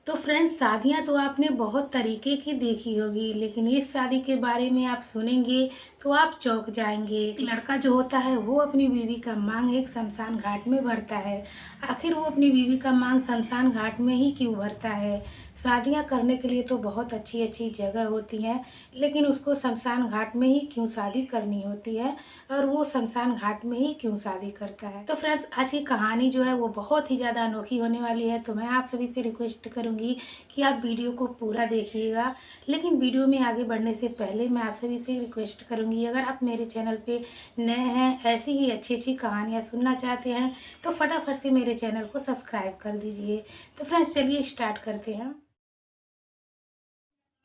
तो फ्रेंड्स, शादियाँ तो आपने बहुत तरीके की देखी होगी, लेकिन इस शादी के बारे में आप सुनेंगे तो आप चौंक जाएँगे। एक लड़का जो होता है वो अपनी बीवी का माँग एक शमशान घाट में भरता है। आखिर वो अपनी बीवी का माँग शमशान घाट में ही क्यों भरता है? शादियाँ करने के लिए तो बहुत अच्छी-अच्छी जगह होती हैं, लेकिन उसको शमशान घाट में ही क्यों शादी करनी होती है और वो शमशान घाट में ही क्यों शादी करता है? तो फ्रेंड्स, आज की कहानी जो है वो बहुत ही ज़्यादा अनोखी होने वाली है, तो मैं आप सभी से रिक्वेस्ट करूँगी कि आप वीडियो को पूरा देखिएगा। लेकिन वीडियो में आगे बढ़ने से पहले मैं आप सभी से रिक्वेस्ट करूँगी, अगर आप मेरे चैनल पे नए हैं, ऐसी ही अच्छी-अच्छी कहानियाँ सुनना चाहते हैं, तो फटाफट से मेरे चैनल को सब्सक्राइब कर दीजिए। तो फ्रेंड्स, चलिए स्टार्ट करते हैं।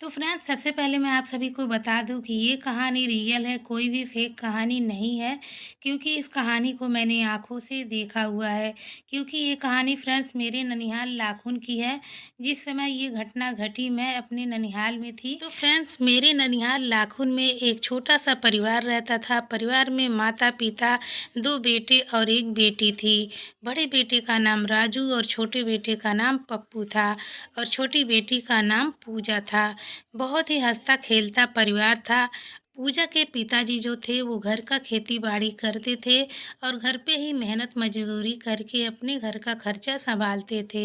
तो फ्रेंड्स, सबसे पहले मैं आप सभी को बता दूं कि ये कहानी रियल है, कोई भी फेक कहानी नहीं है, क्योंकि इस कहानी को मैंने आंखों से देखा हुआ है। क्योंकि ये कहानी फ्रेंड्स मेरे ननिहाल लाखुन की है। जिस समय ये घटना घटी मैं अपने ननिहाल में थी। तो फ्रेंड्स, मेरे ननिहाल लाखुन में एक छोटा सा परिवार रहता था। परिवार में माता पिता, दो बेटे और एक बेटी थी। बड़े बेटे का नाम राजू और छोटे बेटे का नाम पप्पू था और छोटी बेटी का नाम पूजा था। बहुत ही हँसता खेलता परिवार था। पूजा के पिताजी जो थे वो घर का खेती बाड़ी करते थे और घर पे ही मेहनत मजदूरी करके अपने घर का खर्चा संभालते थे।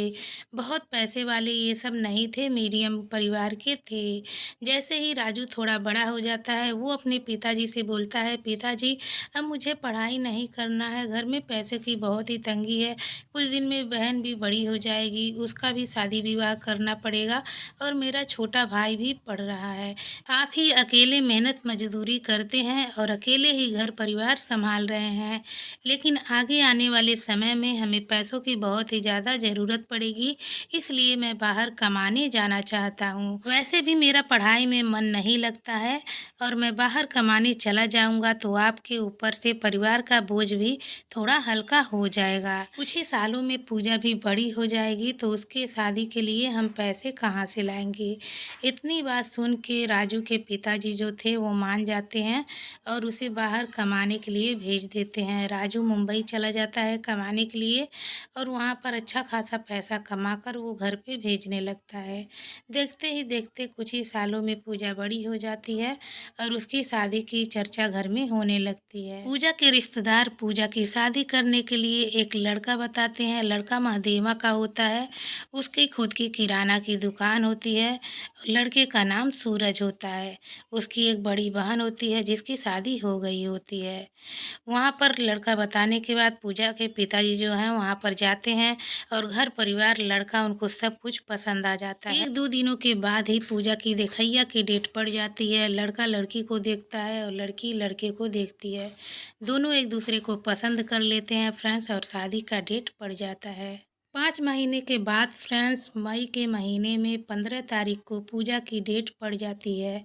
बहुत पैसे वाले ये सब नहीं थे, मीडियम परिवार के थे। जैसे ही राजू थोड़ा बड़ा हो जाता है वो अपने पिताजी से बोलता है, पिताजी अब मुझे पढ़ाई नहीं करना है, घर में पैसे की बहुत ही तंगी है, कुछ दिन में बहन भी बड़ी हो जाएगी, उसका भी शादी विवाह करना पड़ेगा और मेरा छोटा भाई भी पढ़ रहा है। आप ही अकेले मेहनत मजदूरी करते हैं और अकेले ही घर परिवार संभाल रहे हैं, लेकिन आगे आने वाले समय में हमें पैसों की बहुत ही ज़्यादा ज़रूरत पड़ेगी, इसलिए मैं बाहर कमाने जाना चाहता हूँ। वैसे भी मेरा पढ़ाई में मन नहीं लगता है और मैं बाहर कमाने चला जाऊँगा तो आपके ऊपर से परिवार का बोझ भी थोड़ा हल्का हो जाएगा। कुछ ही सालों में पूजा भी बड़ी हो जाएगी तो उसके शादी के लिए हम पैसे कहाँ से लाएंगे। इतनी बात सुन के राजू के पिताजी जो थे वो मान जाते हैं और उसे बाहर कमाने के लिए भेज देते हैं। राजू मुंबई चला जाता है कमाने के लिए और वहाँ पर अच्छा खासा पैसा कमाकर वो घर पे भेजने लगता है। देखते ही देखते कुछ ही सालों में पूजा बड़ी हो जाती है और उसकी शादी की चर्चा घर में होने लगती है। पूजा के रिश्तेदार पूजा की शादी करने के लिए एक लड़का बताते हैं। लड़का महादेवा का होता है, उसकी खुद की किराना की दुकान होती है। लड़के का नाम सूरज होता है। उसकी एक बड़ी बहन होती है जिसकी शादी हो गई होती है। वहाँ पर लड़का बताने के बाद पूजा के पिताजी जो हैं वहाँ पर जाते हैं और घर परिवार लड़का उनको सब कुछ पसंद आ जाता है। 1-2 दिनों के बाद ही पूजा की देखैया की डेट पड़ जाती है। लड़का लड़की को देखता है और लड़की लड़के को देखती है। दोनों एक दूसरे को पसंद कर लेते हैं फ्रेंड्स और शादी का डेट पड़ जाता है। 5 महीने के बाद फ्रेंड्स मई के महीने में 15 तारीख को पूजा की डेट पड़ जाती है।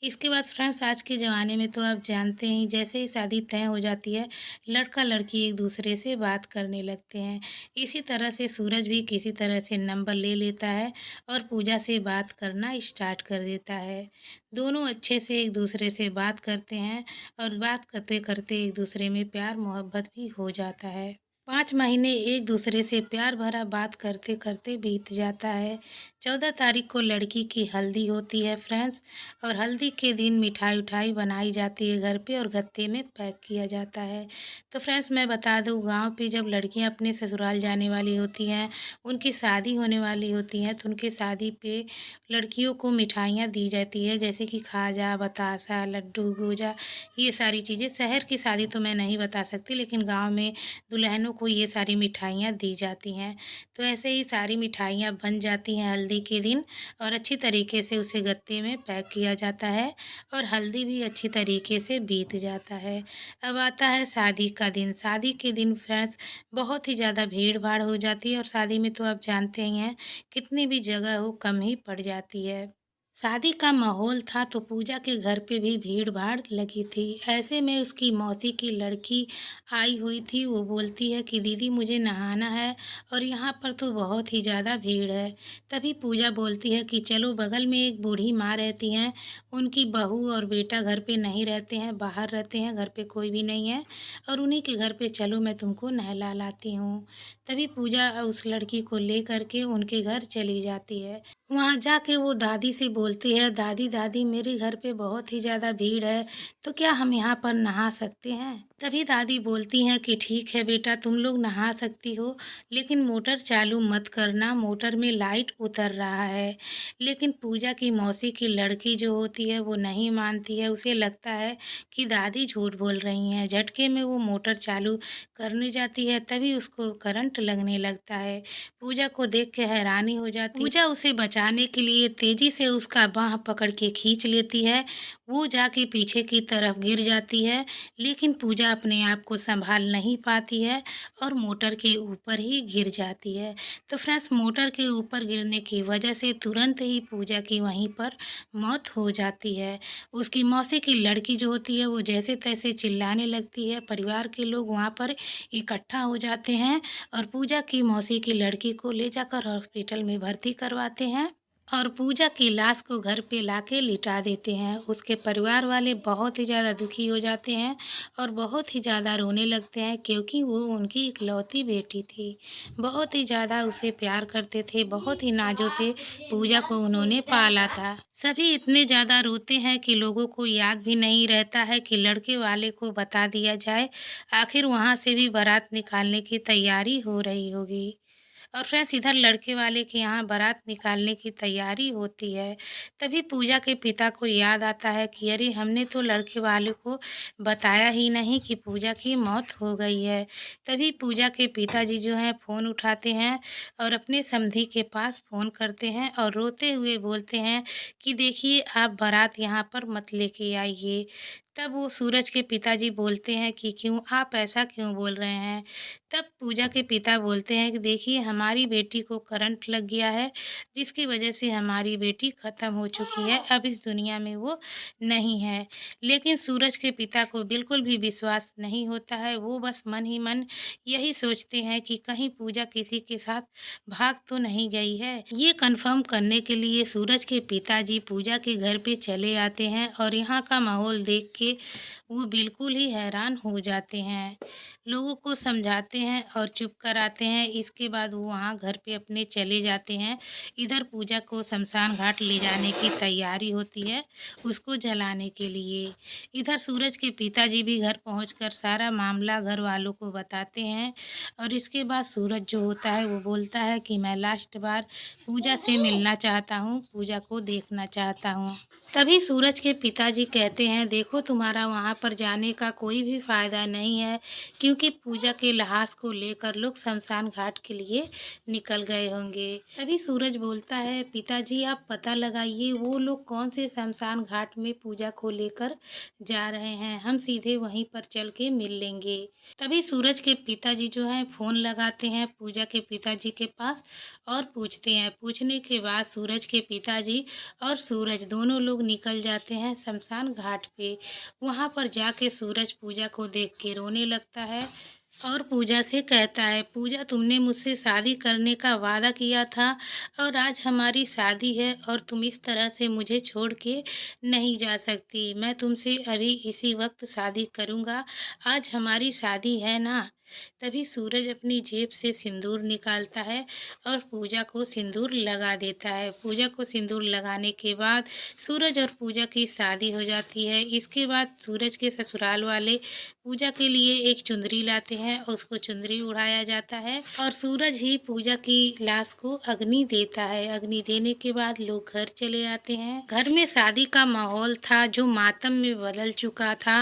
इसके बाद फ्रेंड्स आज के ज़माने में तो आप जानते हैं, जैसे ही शादी तय हो जाती है लड़का लड़की एक दूसरे से बात करने लगते हैं। इसी तरह से सूरज भी किसी तरह से नंबर ले लेता है और पूजा से बात करना स्टार्ट कर देता है। दोनों अच्छे से एक दूसरे से बात करते हैं और बात करते करते एक दूसरे में प्यार मोहब्बत भी हो जाता है। 5 महीने एक दूसरे से प्यार भरा बात करते करते बीत जाता है। 14 तारीख को लड़की की हल्दी होती है फ्रेंड्स और हल्दी के दिन मिठाई उठाई बनाई जाती है घर पे और गत्ते में पैक किया जाता है। तो फ्रेंड्स, मैं बता दूँ, गांव पे जब लड़कियां अपने ससुराल जाने वाली होती हैं, उनकी शादी होने वाली होती हैं, तो उनकी शादी पे लड़कियों को मिठाइयाँ दी जाती है, जैसे कि खाजा, बतासा, लड्डू, गोजा, ये सारी चीज़ें। शहर की शादी तो मैं नहीं बता सकती, लेकिन गाँव में दुल्हनों को ये सारी मिठाइयाँ दी जाती हैं। तो ऐसे ही सारी मिठाइयाँ बन जाती हैं हल्दी के दिन और अच्छी तरीके से उसे गत्ते में पैक किया जाता है और हल्दी भी अच्छी तरीके से बीत जाता है। अब आता है शादी का दिन। शादी के दिन फ्रेंड्स बहुत ही ज़्यादा भीड़ भाड़ हो जाती है और शादी में तो आप जानते ही हैं कितनी भी जगह हो कम ही पड़ जाती है। शादी का माहौल था तो पूजा के घर पे भी भीड़-भाड़ लगी थी। ऐसे में उसकी मौसी की लड़की आई हुई थी। वो बोलती है कि दीदी मुझे नहाना है और यहाँ पर तो बहुत ही ज़्यादा भीड़ है। तभी पूजा बोलती है कि चलो बगल में एक बूढ़ी माँ रहती हैं, उनकी बहू और बेटा घर पे नहीं रहते हैं, बाहर रहते हैं, घर पे कोई भी नहीं है और उन्हीं के घर पे चलो मैं तुमको नहला लाती हूँ। तभी पूजा उस लड़की को लेकर के उनके घर चली जाती है। वहाँ जाके वो दादी से बोलती है, दादी दादी मेरे घर पे बहुत ही ज़्यादा भीड़ है, तो क्या हम यहाँ पर नहा सकते हैं? तभी दादी बोलती हैं कि ठीक है बेटा तुम लोग नहा सकती हो, लेकिन मोटर चालू मत करना, मोटर में लाइट उतर रहा है। लेकिन पूजा की मौसी की लड़की जो होती है वो नहीं मानती है, उसे लगता है कि दादी झूठ बोल रही हैं। झटके में वो मोटर चालू करने जाती है, तभी उसको करंट लगने लगता है। पूजा को देख के हैरानी हो जाती है। पूजा उसे बचाने के लिए तेजी से उसका बाँह पकड़ के खींच लेती है। वो जाके पीछे की तरफ गिर जाती है, लेकिन पूजा अपने आप को संभाल नहीं पाती है और मोटर के ऊपर ही गिर जाती है। तो फ्रेंड्स मोटर के ऊपर गिरने की वजह से तुरंत ही पूजा की वहीं पर मौत हो जाती है। उसकी मौसी की लड़की जो होती है वो जैसे-तैसे चिल्लाने लगती है। परिवार के लोग वहाँ पर इकट्ठा हो जाते हैं और पूजा की मौसी की लड़की को ले जाकर हॉस्पिटल में भर्ती करवाते हैं और पूजा की लाश को घर पे लाके लिटा देते हैं। उसके परिवार वाले बहुत ही ज़्यादा दुखी हो जाते हैं और बहुत ही ज़्यादा रोने लगते हैं क्योंकि वो उनकी इकलौती बेटी थी। बहुत ही ज़्यादा उसे प्यार करते थे, बहुत ही नाज़ों से पूजा को उन्होंने पाला था। सभी इतने ज़्यादा रोते हैं कि लोगों को याद भी नहीं रहता है कि लड़के वाले को बता दिया जाए। आखिर वहाँ से भी बारात निकालने की तैयारी हो रही होगी। और फ्रेंड्स इधर लड़के वाले के यहाँ बारात निकालने की तैयारी होती है। तभी पूजा के पिता को याद आता है कि अरे हमने तो लड़के वाले को बताया ही नहीं कि पूजा की मौत हो गई है। तभी पूजा के पिताजी जो हैं फ़ोन उठाते हैं और अपने समधी के पास फ़ोन करते हैं और रोते हुए बोलते हैं कि देखिए आप बारात यहाँ पर मत लेके आइए। तब वो सूरज के पिताजी बोलते हैं कि क्यों आप ऐसा क्यों बोल रहे हैं? तब पूजा के पिता बोलते हैं कि देखिए हमारी बेटी को करंट लग गया है, जिसकी वजह से हमारी बेटी ख़त्म हो चुकी है, अब इस दुनिया में वो नहीं है। लेकिन सूरज के पिता को बिल्कुल भी विश्वास नहीं होता है, वो बस मन ही मन यही सोचते हैं कि कहीं पूजा किसी के साथ भाग तो नहीं गई है। ये कन्फर्म करने के लिए सूरज के पिताजी पूजा के घर पे चले आते हैं और यहाँ का माहौल देख के वो बिल्कुल ही हैरान हो जाते हैं। लोगों को समझाते हैं और चुप कराते हैं। इसके बाद वो वहाँ घर पे अपने चले जाते हैं। इधर पूजा को शमशान घाट ले जाने की तैयारी होती है, उसको जलाने के लिए। इधर सूरज के पिताजी भी घर पहुंचकर सारा मामला घर वालों को बताते हैं और इसके बाद सूरज जो होता है वो बोलता है कि मैं लास्ट बार पूजा से मिलना चाहता हूँ, पूजा को देखना चाहता हूँ। तभी सूरज के पिताजी कहते हैं देखो तुम्हारा वहाँ पर जाने का कोई भी फ़ायदा नहीं है क्योंकि पूजा के लाश को लेकर लोग शमशान घाट के लिए निकल गए होंगे। तभी सूरज बोलता है पिताजी आप पता लगाइए वो लोग कौन से शमशान घाट में पूजा को लेकर जा रहे हैं, हम सीधे वहीं पर चल के मिल लेंगे। तभी सूरज के पिताजी जो हैं फ़ोन लगाते हैं पूजा के पिताजी के पास और पूछते हैं। पूछने के बाद सूरज के पिताजी और सूरज दोनों लोग निकल जाते हैं शमशान घाट पे। वहाँ पर जाके सूरज पूजा को देख के रोने लगता है और पूजा से कहता है पूजा तुमने मुझसे शादी करने का वादा किया था और आज हमारी शादी है और तुम इस तरह से मुझे छोड़ के नहीं जा सकती। मैं तुमसे अभी इसी वक्त शादी करूँगा। आज हमारी शादी है ना। तभी सूरज अपनी जेब से सिंदूर निकालता है और पूजा को सिंदूर लगा देता है। पूजा को सिंदूर लगाने के बाद सूरज और पूजा की शादी हो जाती है। इसके बाद सूरज के ससुराल वाले पूजा के लिए एक चुंदरी लाते हैं और उसको चुंदरी उड़ाया जाता है और सूरज ही पूजा की लाश को अग्नि देता है। अग्नि देने के बाद लोग घर चले आते हैं। घर में शादी का माहौल था जो मातम में बदल चुका था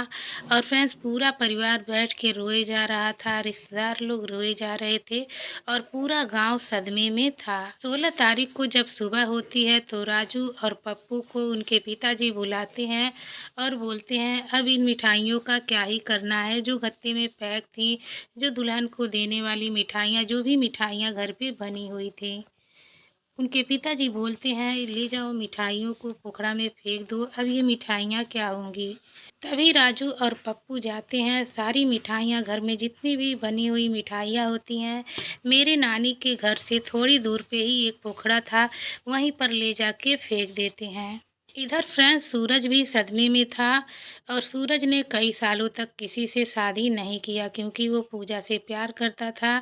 और फ्रेंड्स पूरा परिवार बैठ के रोए जा रहा था, रिश्तेदार लोग रोए जा रहे थे और पूरा गांव सदमे में था। 16 तारीख को जब सुबह होती है तो राजू और पप्पू को उनके पिताजी बुलाते हैं और बोलते हैं अब इन मिठाइयों का क्या ही करना है जो गत्ते में पैक थी, जो दुल्हन को देने वाली मिठाइयाँ, जो भी मिठाइयाँ घर पे बनी हुई थी। उनके पिताजी बोलते हैं, ले जाओ मिठाइयों को पोखरा में फेंक दो, अब ये मिठाइयाँ क्या होंगी। तभी राजू और पप्पू जाते हैं, सारी मिठाइयाँ घर में जितनी भी बनी हुई मिठाइयाँ होती हैं, मेरे नानी के घर से थोड़ी दूर पे ही एक पोखरा था, वहीं पर ले जाके फेंक देते हैं। इधर फ्रेंड्स सूरज भी सदमे में था और सूरज ने कई सालों तक किसी से शादी नहीं किया क्योंकि वो पूजा से प्यार करता था।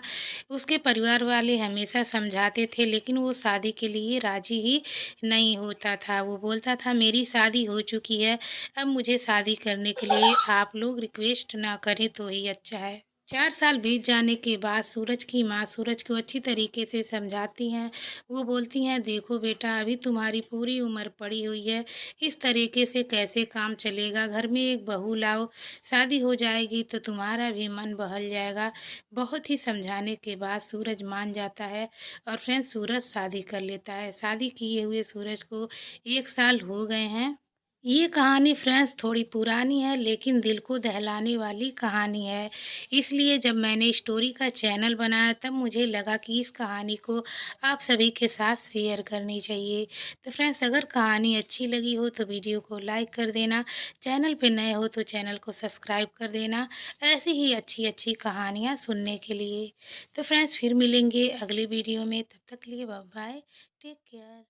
उसके परिवार वाले हमेशा समझाते थे लेकिन वो शादी के लिए राजी ही नहीं होता था। वो बोलता था मेरी शादी हो चुकी है, अब मुझे शादी करने के लिए आप लोग रिक्वेस्ट ना करें तो ही अच्छा है। 4 साल बीत जाने के बाद सूरज की माँ सूरज को अच्छी तरीके से समझाती हैं। वो बोलती हैं, देखो बेटा अभी तुम्हारी पूरी उम्र पड़ी हुई है, इस तरीके से कैसे काम चलेगा, घर में एक बहू लाओ, शादी हो जाएगी तो तुम्हारा भी मन बहल जाएगा। बहुत ही समझाने के बाद सूरज मान जाता है और फ्रेंड्स सूरज शादी कर लेता है। शादी किए हुए सूरज को 1 साल हो गए हैं। ये कहानी फ्रेंड्स थोड़ी पुरानी है लेकिन दिल को दहलाने वाली कहानी है। इसलिए जब मैंने स्टोरी का चैनल बनाया तब मुझे लगा कि इस कहानी को आप सभी के साथ शेयर करनी चाहिए। तो फ्रेंड्स अगर कहानी अच्छी लगी हो तो वीडियो को लाइक कर देना, चैनल पे नए हो तो चैनल को सब्सक्राइब कर देना ऐसी ही अच्छी अच्छी कहानियाँ सुनने के लिए। तो फ्रेंड्स फिर मिलेंगे अगली वीडियो में, तब तक के लिए बाय बाय, टेक केयर।